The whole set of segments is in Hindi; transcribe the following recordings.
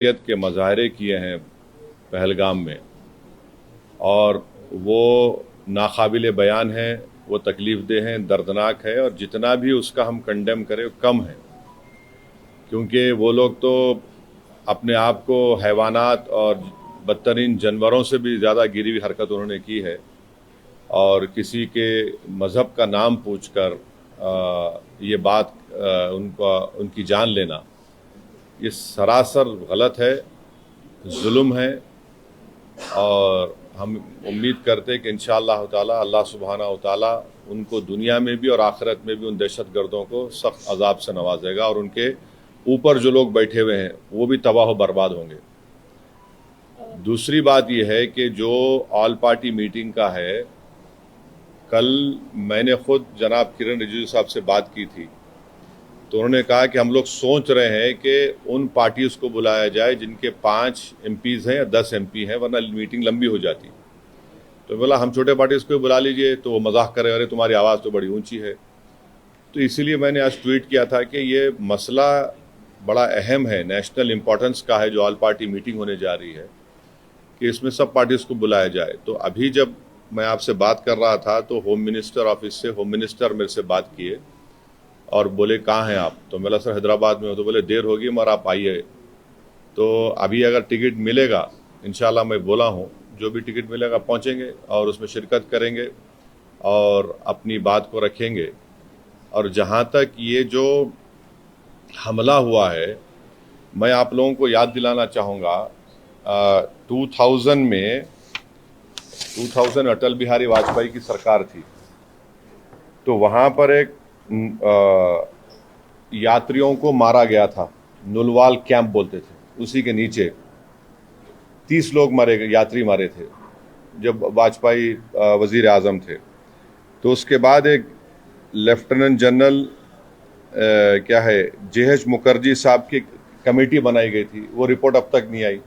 के मज़ाहरे किए हैं पहलगाम में, और वो नाकाबिल बयान है, वो तकलीफ़देह हैं, दर्दनाक है, और जितना भी उसका हम कंडेम करें वो कम है, क्योंकि वो लोग तो अपने आप को हैवानात और बदतरीन जानवरों से भी ज़्यादा गिरी हुई हरकत उन्होंने की है। और किसी के मज़हब का नाम पूछकर ये बात उनकी जान लेना, ये सरासर गलत है, जुल्म है। और हम उम्मीद करते हैं कि इंशाअल्लाह ताला अल्लाह सुब्हानहू व तआला उनको दुनिया में भी और आखिरत में भी उन दहशतगर्दों को सख्त अजाब से नवाजेगा, और उनके ऊपर जो लोग बैठे हुए हैं वो भी तबाह बर्बाद होंगे। दूसरी बात यह है कि जो ऑल पार्टी मीटिंग का है, कल मैंने खुद जनाब किरण रिजिजू साहब से बात की थी, तो उन्होंने कहा कि हम लोग सोच रहे हैं कि उन पार्टीज को बुलाया जाए जिनके 5 MPs हैं या 10 MP हैं, वरना मीटिंग लंबी हो जाती। तो बोला हम छोटे पार्टीज को बुला लीजिए, तो वो मजाक करे, अरे तुम्हारी आवाज़ तो बड़ी ऊंची है। तो इसीलिए मैंने आज ट्वीट किया था कि ये मसला बड़ा अहम है, नेशनल इम्पोर्टेंस का है, जो ऑल पार्टी मीटिंग होने जा रही है, कि इसमें सब पार्टीज को बुलाया जाए। तो अभी जब मैं आपसे बात कर रहा था तो होम मिनिस्टर ऑफिस से होम मिनिस्टर मेरे से बात किए और बोले कहाँ हैं आप? तो मैं बोला सर हैदराबाद में हो। तो बोले देर होगी मगर आप आइए। तो अभी अगर टिकट मिलेगा, इंशाल्लाह मैं बोला हूँ, जो भी टिकट मिलेगा पहुँचेंगे और उसमें शिरकत करेंगे और अपनी बात को रखेंगे। और जहाँ तक ये जो हमला हुआ है, मैं आप लोगों को याद दिलाना चाहूँगा, 2000 अटल बिहारी वाजपेयी की सरकार थी, तो वहाँ पर एक यात्रियों को मारा गया था, नुलवाल कैंप बोलते थे, उसी के नीचे 30 लोग यात्री मारे थे जब वाजपेयी वजीर आज़म थे। तो उसके बाद एक लेफ्टिनेंट जनरल क्या है JH मुखर्जी साहब की कमेटी बनाई गई थी, वो रिपोर्ट अब तक नहीं आई।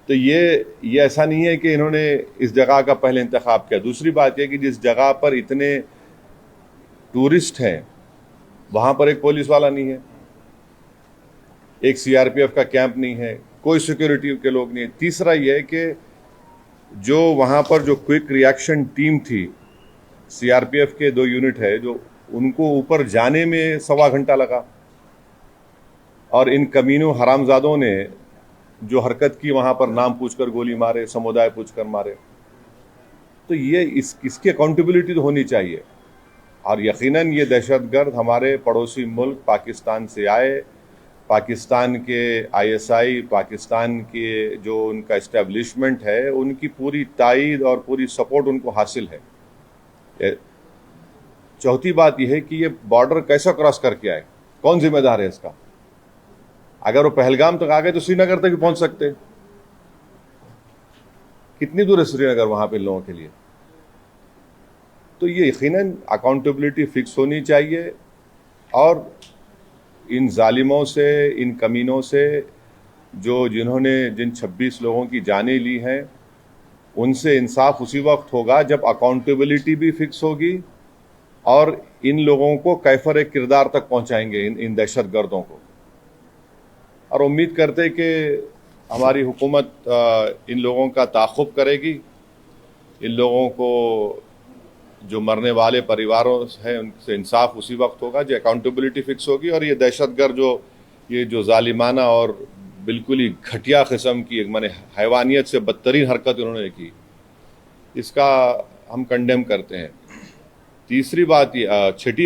तो ये ऐसा नहीं है कि इन्होंने इस जगह का पहले इंतखाब किया। दूसरी बात यह कि जिस जगह पर इतने टूरिस्ट हैं वहाँ पर एक पुलिस वाला नहीं है, एक CRPF का कैंप नहीं है, कोई सिक्योरिटी के लोग नहीं है। तीसरा यह है कि जो वहाँ पर जो क्विक रिएक्शन टीम थी, CRPF के 2 यूनिट है, जो उनको ऊपर जाने में 1.25 घंटा लगा, और इन कमीनों हरामजादों ने जो हरकत की, वहाँ पर नाम पूछकर गोली मारे, समुदाय पूछकर मारे। तो ये इसकी अकाउंटेबिलिटी तो होनी चाहिए। और यकीनन ये दहशतगर्द हमारे पड़ोसी मुल्क पाकिस्तान से आए, पाकिस्तान के ISI, पाकिस्तान के जो उनका इस्टेब्लिशमेंट है, उनकी पूरी तायीद और पूरी सपोर्ट उनको हासिल है। चौथी बात यह है कि ये बॉर्डर कैसा क्रॉस करके आए, कौन जिम्मेदार है इसका? अगर वो पहलगाम तक आ गए तो श्रीनगर तक भी पहुंच सकते। कितनी दूर है श्रीनगर वहां पे लोगों के लिए? तो ये यकीनन अकाउंटेबिलिटी फिक्स होनी चाहिए, और इन जालिमों से, इन कमीनों से, जिन 26 लोगों की जानें ली हैं, उनसे इंसाफ उसी वक्त होगा जब अकाउंटेबिलिटी भी फिक्स होगी और इन लोगों को कैफर किरदार तक पहुंचाएंगे, इन दहशतगर्दों को। और उम्मीद करते कि हमारी हुकूमत इन लोगों का ताक़ुब करेगी, इन लोगों को जो मरने वाले परिवारों हैं उनसे इंसाफ उसी वक्त होगा जब अकाउंटेबिलिटी फिक्स होगी। और ये दहशतगर्द ये जो जालिमाना और बिल्कुल ही घटिया किस्म की, माने हैवानियत से बदतरीन हरकत उन्होंने की, इसका हम कंडेम करते हैं। छठी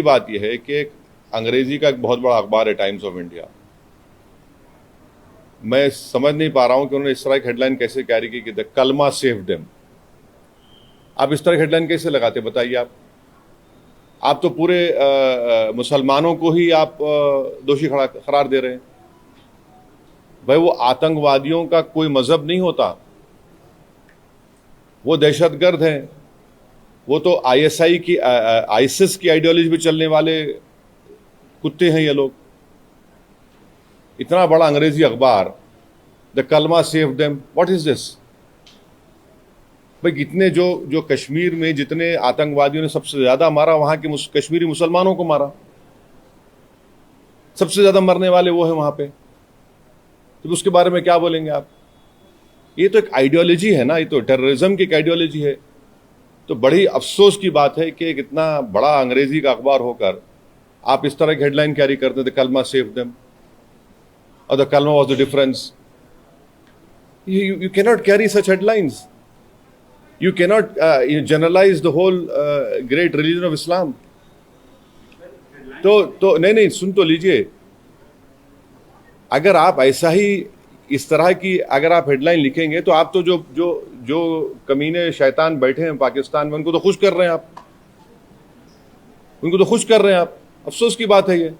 बात यह है कि अंग्रेजी का एक बहुत बड़ा अखबार है टाइम्स ऑफ इंडिया, मैं समझ नहीं पा रहा हूं कि उन्होंने इस तरह की हेडलाइन कैसे कैरी की कि द कलमा सेव देम। आप इस तरह की हेडलाइन कैसे लगाते बताइए? आप तो पूरे मुसलमानों को ही आप दोषी करार दे रहे हैं। भाई वो आतंकवादियों का कोई मजहब नहीं होता, वो दहशतगर्द हैं, वो तो ISI की ISIS की आइडियोलॉजी भी चलने वाले कुत्ते हैं ये लोग। इतना बड़ा अंग्रेजी अखबार, द कलमा save them, what is this? भाई इतने जो कश्मीर में जितने आतंकवादियों ने सबसे ज्यादा मारा, वहां के कश्मीरी मुसलमानों को मारा, सबसे ज्यादा मरने वाले वो है वहां पे। तो उसके बारे में क्या बोलेंगे आप? ये तो एक आइडियोलॉजी है ना, ये तो टेररिज्म की एक आइडियोलॉजी है। तो बड़ी अफसोस की बात है कि इतना बड़ा अंग्रेजी का अखबार होकर आप इस तरह की हेडलाइन कैरी करते थे, कलमा सेव देम और द कलमा was the difference. You cannot carry such headlines. You cannot generalize the whole great religion of Islam. तो नहीं सुन तो लीजिए, अगर आप ऐसा ही इस तरह की अगर आप हेडलाइन लिखेंगे तो आप तो जो जो जो कमीने शैतान बैठे हैं पाकिस्तान में उनको तो खुश कर रहे हैं आप, उनको तो खुश कर रहे हैं आप। अफसोस की बात है ये।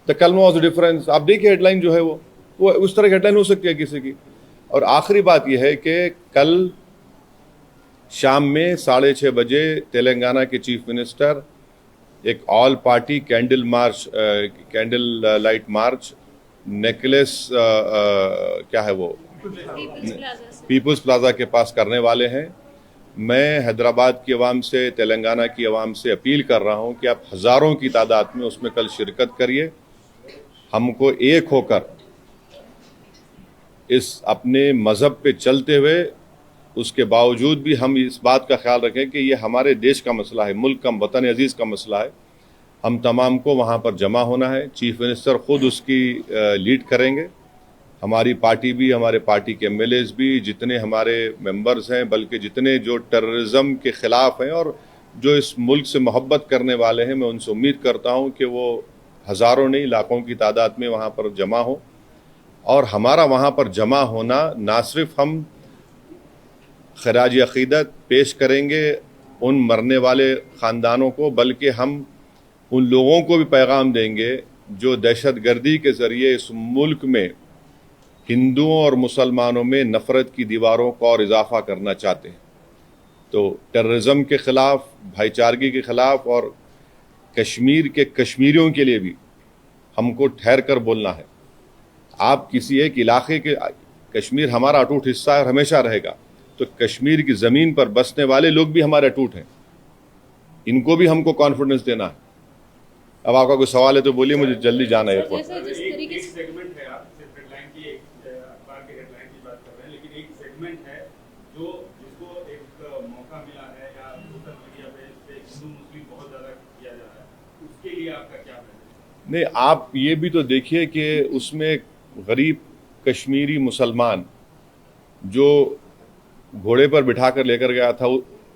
द कलमा वाज द डिफरेंस, आप देखिए हेडलाइन जो है वो उस तरह की हेडलाइन हो सकती है किसी की। और आखिरी बात यह है कि कल शाम में 6:30 बजे तेलंगाना के चीफ मिनिस्टर एक all party candle light march necklace क्या है वो पीपल्स प्लाजा के पास करने वाले हैं। मैं हैदराबाद की आवाम से, तेलंगाना की आवाम से अपील कर रहा हूं कि आप हज़ारों की तादाद में उसमें कल शिरकत करिए। हमको एक होकर इस अपने मज़हब पे चलते हुए उसके बावजूद भी हम इस बात का ख्याल रखें कि ये हमारे देश का मसला है, मुल्क का, वतन अजीज़ का मसला है। हम तमाम को वहाँ पर जमा होना है। चीफ मिनिस्टर ख़ुद उसकी लीड करेंगे। हमारी पार्टी भी, हमारे पार्टी के एमएलएज भी, जितने हमारे मेंबर्स हैं, बल्कि जितने जो टेररिज्म के ख़िलाफ़ हैं और जो इस मुल्क से मोहब्बत करने वाले हैं, मैं उनसे उम्मीद करता हूँ कि वो हज़ारों नहीं लाखों की तादाद में वहाँ पर जमा हो। और हमारा वहाँ पर जमा होना ना सिर्फ हम खराज अक़ीदत पेश करेंगे उन मरने वाले ख़ानदानों को, बल्कि हम उन लोगों को भी पैगाम देंगे जो दहशतगर्दी के ज़रिए इस मुल्क में हिंदुओं और मुसलमानों में नफ़रत की दीवारों को और इजाफ़ा करना चाहते हैं। तो टेररिज्म के ख़िलाफ़, भाईचारगी के ख़िलाफ़ और कश्मीर के कश्मीरियों के लिए भी हमको ठहर कर बोलना है। आप किसी एक इलाके के, कश्मीर हमारा अटूट हिस्सा है और हमेशा रहेगा, तो कश्मीर की ज़मीन पर बसने वाले लोग भी हमारे अटूट हैं, इनको भी हमको कॉन्फिडेंस देना है। अब आपका कोई सवाल है तो बोलिए, मुझे जल्दी जाना है एयरपोर्ट। एक सेगमेंट है, आप सिर्फ हेडलाइन की, अखबार के हेडलाइन की बात कर रहे हैं, लेकिन एक सेगमेंट है जो जिसको एक मौका मिला है या सोशल मीडिया पे हिंदू मुस्लिम बहुत ज़्यादा किया जा रहा है, उसके लिए आपका क्या है? नहीं, आप ये भी तो देखिए कि उसमें गरीब कश्मीरी मुसलमान जो घोड़े पर बिठा कर लेकर गया था,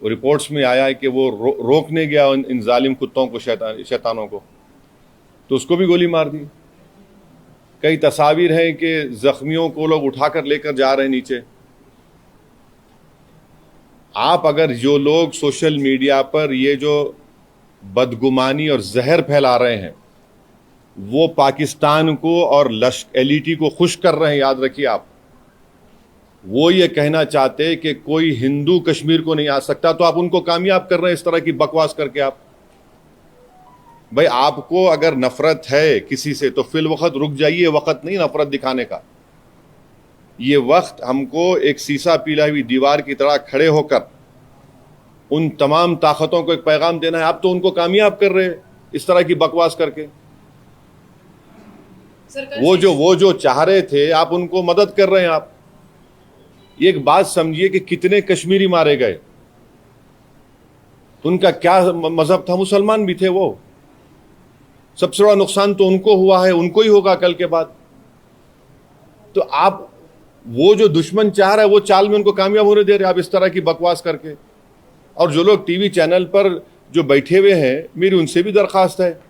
रिपोर्ट्स में आया है कि वो रोकने गया इन जालिम कुत्तों को, शैतानों को, तो उसको भी गोली मार दी। कई तस्वीर हैं कि जख्मियों को लोग उठाकर लेकर जा रहे हैं नीचे। आप अगर जो लोग सोशल मीडिया पर ये जो बदगुमानी और जहर फैला रहे हैं वो पाकिस्तान को और एलईटी को खुश कर रहे हैं, याद रखिए आप। वो ये कहना चाहते कि कोई हिंदू कश्मीर को नहीं आ सकता, तो आप उनको कामयाब कर रहे हैं इस तरह की बकवास करके। आप भाई, आपको अगर नफरत है किसी से तो फिल वक्त रुक जाइए, वक्त नहीं नफरत दिखाने का। ये वक्त हमको एक सीसा पीला हुई दीवार की तरह खड़े होकर उन तमाम ताकतों को एक पैगाम देना है। आप तो उनको कामयाब कर रहे हैं इस तरह की बकवास करके। वो जो चाह रहे थे, आप उनको मदद कर रहे हैं। आप एक बात समझिए कि कितने कश्मीरी मारे गए, उनका क्या मजहब था? मुसलमान भी थे वो। सबसे बड़ा नुकसान तो उनको हुआ है, उनको ही होगा कल के बाद। तो आप वो जो दुश्मन चाह रहा है वो चाल में उनको कामयाब होने दे रहे आप इस तरह की बकवास करके। और जो लोग टीवी चैनल पर जो बैठे हुए हैं, मेरी उनसे भी दरखास्त है,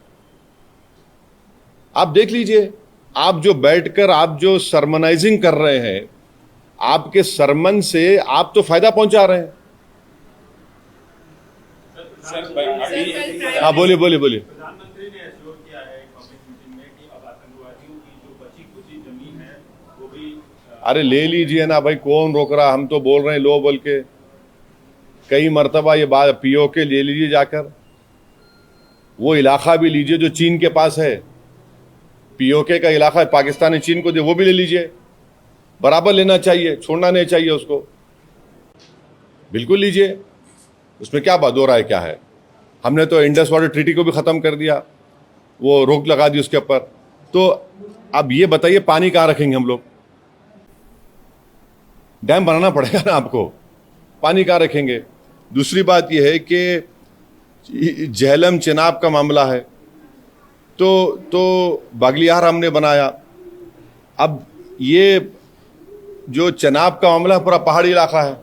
आप देख लीजिए। आप जो बैठकर आप जो सरमनाइजिंग कर रहे हैं, आपके सरमन से आप तो फायदा पहुंचा रहे हैं। हाँ, बोलिए बोलिए बोलिए। प्रधानमंत्री ने एश्योर किया है पब्लिक मीटिंग में कि अब आतंकवादियों की जो बची खुची जमीन है वो भी अरे ले लीजिए ना भाई, कौन रोक रहा? हम तो बोल रहे हैं लो बोल के कई मरतबा ये बात। पीओके ले लीजिए जाकर, वो इलाका भी लीजिए जो चीन के पास है। पीओके का इलाका पाकिस्तान ने चीन को दे, वो भी ले लीजिए। बराबर लेना चाहिए, छोड़ना नहीं चाहिए उसको। बिल्कुल लीजिए, उसमें क्या बात हो रहा है? क्या है? हमने तो इंडस वाटर ट्रीटी को भी ख़त्म कर दिया, वो रोक लगा दी उसके ऊपर। तो अब ये बताइए पानी कहाँ रखेंगे हम लोग? डैम बनाना पड़ेगा ना आपको, पानी कहाँ रखेंगे। दूसरी बात यह है कि झेलम चेनाब का मामला है, तो बागलियार हमने बनाया। अब ये जो चेनाब का मामला है पूरा पहाड़ी इलाका है,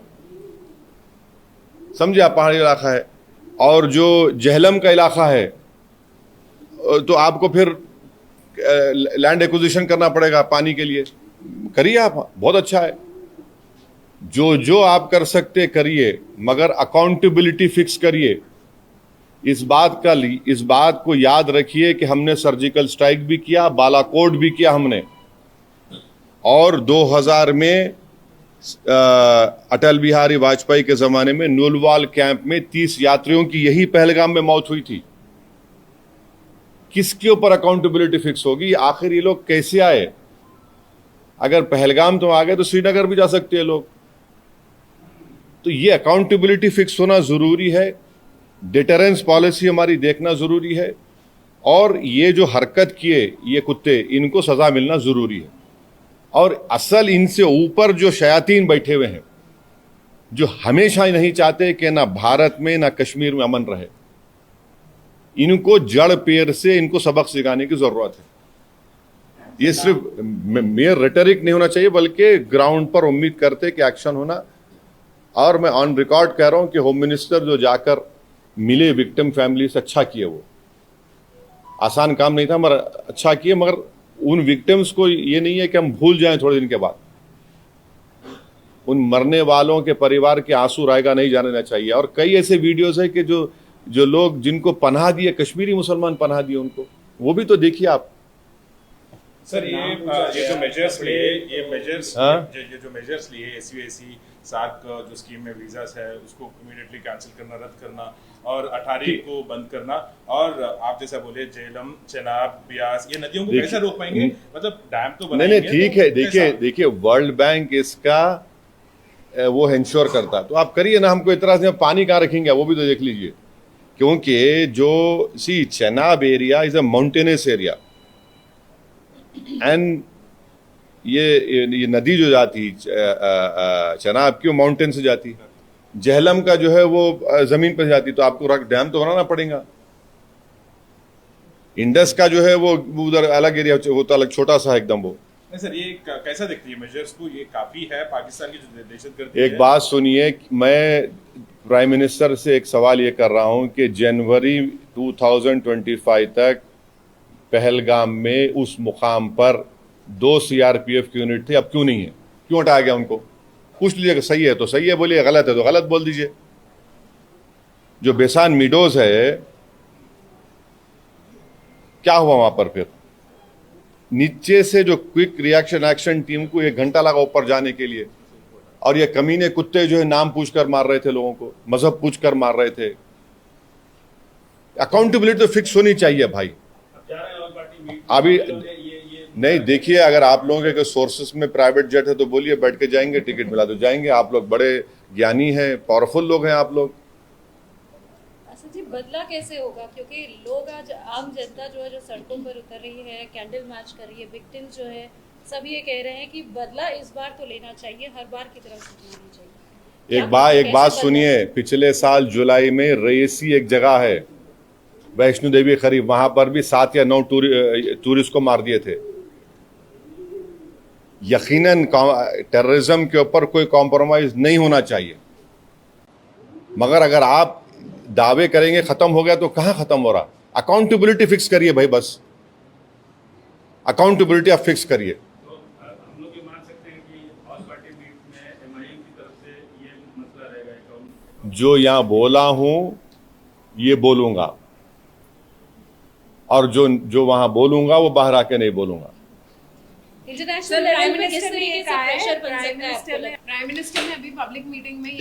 समझे आप, पहाड़ी इलाका है। और जो झेलम का इलाका है तो आपको फिर लैंड एक्विजिशन करना पड़ेगा पानी के लिए। करिए आप, बहुत अच्छा है, जो आप कर सकते करिए, मगर अकाउंटेबिलिटी फिक्स करिए। इस बात को याद रखिए कि हमने सर्जिकल स्ट्राइक भी किया, बालाकोट भी किया हमने, और 2000 में अटल बिहारी वाजपेयी के जमाने में नुलवाल कैंप में 30 यात्रियों की यही पहलगाम में मौत हुई थी। किसके ऊपर अकाउंटेबिलिटी फिक्स होगी? आखिर ये लोग कैसे आए? अगर पहलगाम तो आ गए तो श्रीनगर भी जा सकते हैं लोग। तो ये अकाउंटेबिलिटी फिक्स होना जरूरी है, डिटरेंस पॉलिसी हमारी देखना जरूरी है, और ये जो हरकत किए ये कुत्ते, इनको सजा मिलना जरूरी है। और असल इनसे ऊपर जो शयातीन बैठे हुए हैं, जो हमेशा ही नहीं चाहते कि ना भारत में ना कश्मीर में अमन रहे, इनको जड़ पेड़ से इनको सबक सिखाने की जरूरत है। ये सिर्फ मेयर रेटरिक नहीं होना चाहिए, बल्कि ग्राउंड पर उम्मीद करते कि एक्शन होना। और मैं ऑन रिकॉर्ड कह रहा हूं कि होम मिनिस्टर जो जाकर मिले विक्टिम फैमिली से, अच्छा किए। वो आसान काम नहीं था, मगर अच्छा किए। मगर उन विक्टिम्स को ये नहीं है कि हम भूल जाएं थोड़े दिन के बाद। उन मरने वालों के परिवार के आंसू रायगा नहीं जाने देना चाहिए। और कई ऐसे वीडियोस है कि जो लोग जिनको पनाह दिए, कश्मीरी मुसलमान पनाह दिए उनको, वो भी तो देखिए आप। सर ये जो मेजर्स लिए, ये जो मेजर्स लिए एससी सार्क जो स्कीम में वीजास है उसको इमीडिएटली कैंसिल करना, रद्द करना, और 18 को बंद करना, और आप जैसा बोले झेलम, चेनाब, ब्यास, ये नदियों को कैसे रोक पाएंगे? मतलब डैम तो बनाएंगे। नहीं, ठीक है। देखिए वर्ल्ड बैंक इसका वो इंश्योर करता, तो आप करिए ना। हमको इतना से पानी कहाँ रखेंगे वो भी तो देख लीजिए। क्योंकि जो Chenab area is a mountainous area, and ये नदी जो जाती चेनाब की, वो माउंटेन से जाती। झेलम का जो है वो जमीन पर जाती, तो आपको डैम तो बनाना पड़ेगा। इंडस का जो है वो उधर अलग एरिया, वो तो अलग छोटा सा एकदम। वो नहीं सर, ये कैसा दिखती है मेजर्स को? ये काफी है पाकिस्तान की जो दहशतगर्दी। एक बात सुनिए, मैं प्राइम मिनिस्टर से एक सवाल ये कर रहा हूं कि जनवरी 2025 तक पहलगाम में उस मुकाम पर 2 सीआरपीएफ की यूनिट थी, अब क्यों नहीं है? क्यों हटाया गया उनको? पूछ लीजिएगा। सही है तो सही है बोलिए, गलत है तो गलत बोल दीजिए। जो बेसान मीडोज है, क्या हुआ वहां पर? फिर नीचे से जो क्विक रिएक्शन एक्शन टीम को 1 घंटा लगा ऊपर जाने के लिए, और ये कमीने कुत्ते जो है नाम पूछकर मार रहे थे लोगों को, मजहब पूछकर मार रहे थे। अकाउंटेबिलिटी तो फिक्स होनी चाहिए भाई। अभी नहीं, देखिए, अगर आप लोगों के सोर्सेस में प्राइवेट जेट है तो बोलिए, बैठ के जाएंगे, टिकट मिला तो जाएंगे। आप लोग बड़े ज्ञानी हैं, पावरफुल लोग हैं आप लोग। अच्छा जी, बदला कैसे होगा? क्योंकि लोग आज, आम जनता जो है जो सड़कों पर उतर रही है, कैंडल मार्च कर रही है, विक्टिम्स जो है सब ये कह रहे हैं कि बदला इस बार तो लेना चाहिए, हर बार की तरह लेना चाहिए। एक बात सुनिए, पिछले साल जुलाई में रईसी एक जगह है, वैष्णो देवी करीब, वहां पर भी 7 या 9 टूरिस्ट को मार दिए थे। यकीनन टेररिज्म के ऊपर कोई कॉम्प्रोमाइज नहीं होना चाहिए, मगर अगर आप दावे करेंगे खत्म हो गया, तो कहां खत्म हो रहा? अकाउंटेबिलिटी फिक्स करिए भाई, बस अकाउंटेबिलिटी आप फिक्स करिए। तो हम लोग ये मान सकते हैं कि ऑल पार्टी मीट में एमआईएम की तरफ से ये मसला रहेगा। जो यहां बोला हूं ये बोलूंगा, और जो वहां बोलूंगा वो बाहर आके नहीं बोलूंगा। इंटरनेशनल लेवल पे किस तरीके से प्रेशर बन सकता है आपको लगता है? प्राइम मिनिस्टर ने अभी पब्लिक मीटिंग में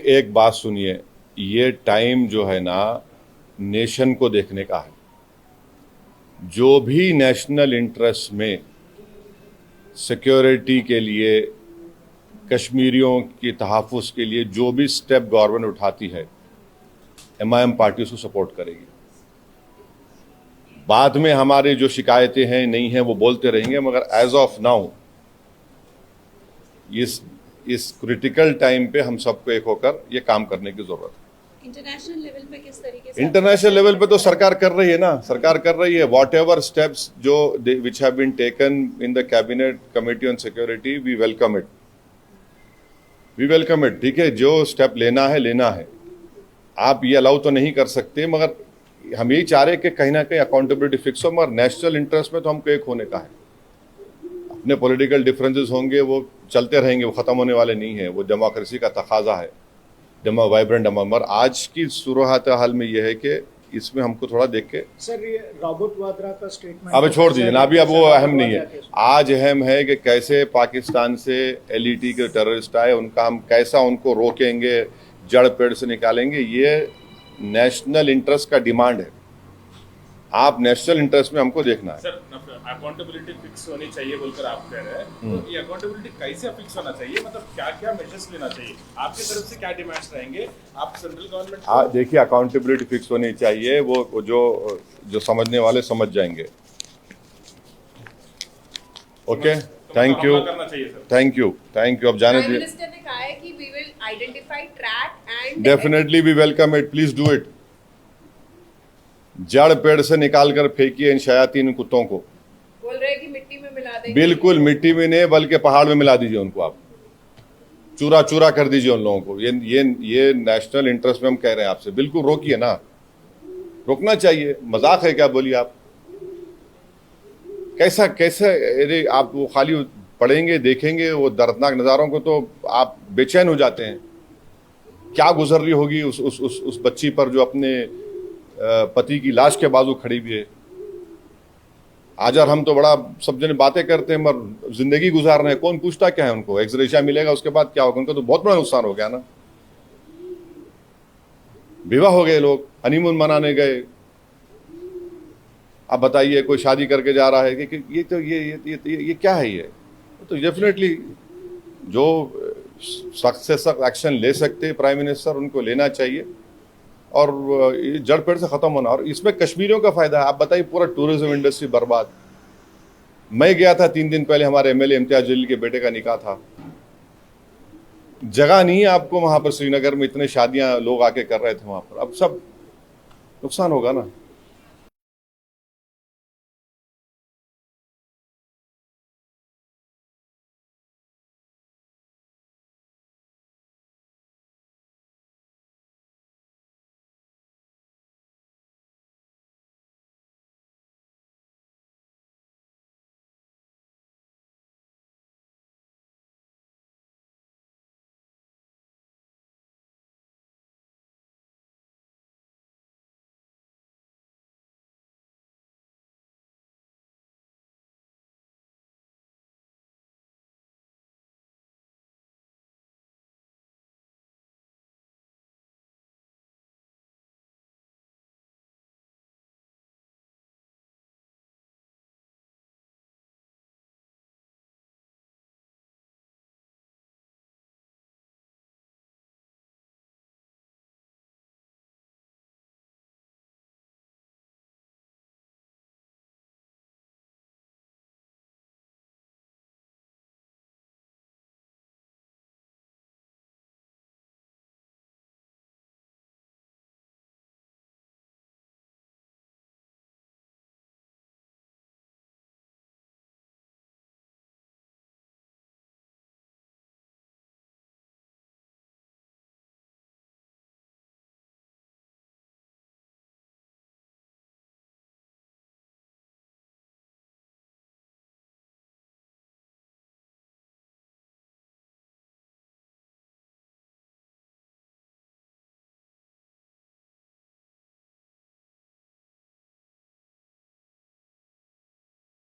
एक बात सुनिए, ये टाइम जो है ना नेशन को देखने का है। जो भी नेशनल इंटरेस्ट में सिक्योरिटी के लिए, कश्मीरियों की तहफ़्फ़ुज़ के लिए जो भी स्टेप गवर्नमेंट उठाती है, एमआईएम पार्टी उसको सपोर्ट करेगी। बाद में हमारी जो शिकायतें हैं नहीं हैं वो बोलते रहेंगे, मगर एज ऑफ नाउ इस क्रिटिकल टाइम पे हम सबको एक होकर ये काम करने की जरूरत है। इंटरनेशनल लेवल पे किस तरीके से इंटरनेशनल लेवल पे तो सरकार कर रही है ना, सरकार कर रही है। वॉट एवर स्टेप्स जो which have been taken in the cabinet committee on security, we welcome it, we welcome it. ठीक है, जो स्टेप लेना है। आप ये अलाउ तो नहीं कर सकते, मगर हम यही चाह रहे हैं कि कहीं ना कहीं अकाउंटेबिलिटी फिक्स हो, मगर नेशनल इंटरेस्ट में तो हमको एक होने का है। अपने पॉलिटिकल डिफरेंसेस होंगे, वो चलते रहेंगे, वो ख़त्म होने वाले नहीं है, वो डेमोक्रेसी का तकाजा है, वाइब्रेंट मगर आज की सूरत हाल में यह है कि इसमें हमको थोड़ा देख के सर ये रॉबर्ट वाड्रा का स्टेटमेंट अब छोड़ दीजिए ना, अभी अब वो अहम नहीं है। आज अहम है कि कैसे पाकिस्तान से एलईटी के टेररिस्ट आए, उनका हम कैसा उनको रोकेंगे, जड़ पेड़ से निकालेंगे। ये नेशनल इंटरेस्ट का डिमांड है। आप नेशनल इंटरेस्ट में हमको देखना है। सर अकाउंटेबिलिटी फिक्स होनी चाहिए बोलकर आप कह रहे हैं, तो ये अकाउंटेबिलिटी कैसे फिक्स होना चाहिए, मतलब क्या क्या मेजर्स लेना चाहिए, आपकी तरफ से क्या डिमांड्स रहेंगे, आप सेंट्रल गवर्नमेंट देखिए अकाउंटेबिलिटी फिक्स होनी चाहिए, वो जो समझने वाले समझ जाएंगे। Okay, thank you, thank you. अब जाने प्राइम दीजिए। मिनिस्टर ने कहा है कि we will identify, track and definitely we welcome it, please do it. जड़ पेड़ से निकाल कर फेंकिए इन शयातीन कुत्तों को। बोल रहे हैं कि मिट्टी में मिला देंगे। बिल्कुल मिट्टी में नहीं, बल्कि पहाड़ में मिला दीजिए उनको, आप चूरा चूरा कर दीजिए उन लोगों को। ये नेशनल इंटरेस्ट में हम कह रहे हैं आपसे, बिल्कुल रोकिए ना, रोकना चाहिए। मजाक है क्या, बोलिए आप? कैसा अरे आप वो खाली पढ़ेंगे, देखेंगे वो दर्दनाक नज़ारों को तो आप बेचैन हो जाते हैं। क्या गुजर रही होगी उस बच्ची पर जो अपने पति की लाश के बाजू खड़ी हुई है। आज और हम तो बड़ा सब जने बातें करते हैं, मगर जिंदगी गुजार रहे हैं, कौन पूछता क्या है उनको? एक्सग्रेशिया मिलेगा, उसके बाद क्या होगा? उनका तो बहुत बड़ा नुकसान हो गया ना। विवाह हो गए, लोग हनीमून मनाने गए, अब बताइए कोई शादी करके जा रहा है कि ये क्या है? ये तो डेफिनेटली जो सख्त से सख्त एक्शन ले सकते प्राइम मिनिस्टर, उनको लेना चाहिए और ये जड़ पेड़ से ख़त्म होना। और इसमें कश्मीरियों का फ़ायदा है। आप बताइए, पूरा टूरिज्म इंडस्ट्री बर्बाद। मैं गया था 3 दिन पहले, हमारे एमएलए इम्तियाज जलील के बेटे का निकाह था। जगह नहीं है आपको वहाँ पर, श्रीनगर में इतने शादियाँ लोग आके कर रहे थे वहाँ पर। अब सब नुकसान होगा ना।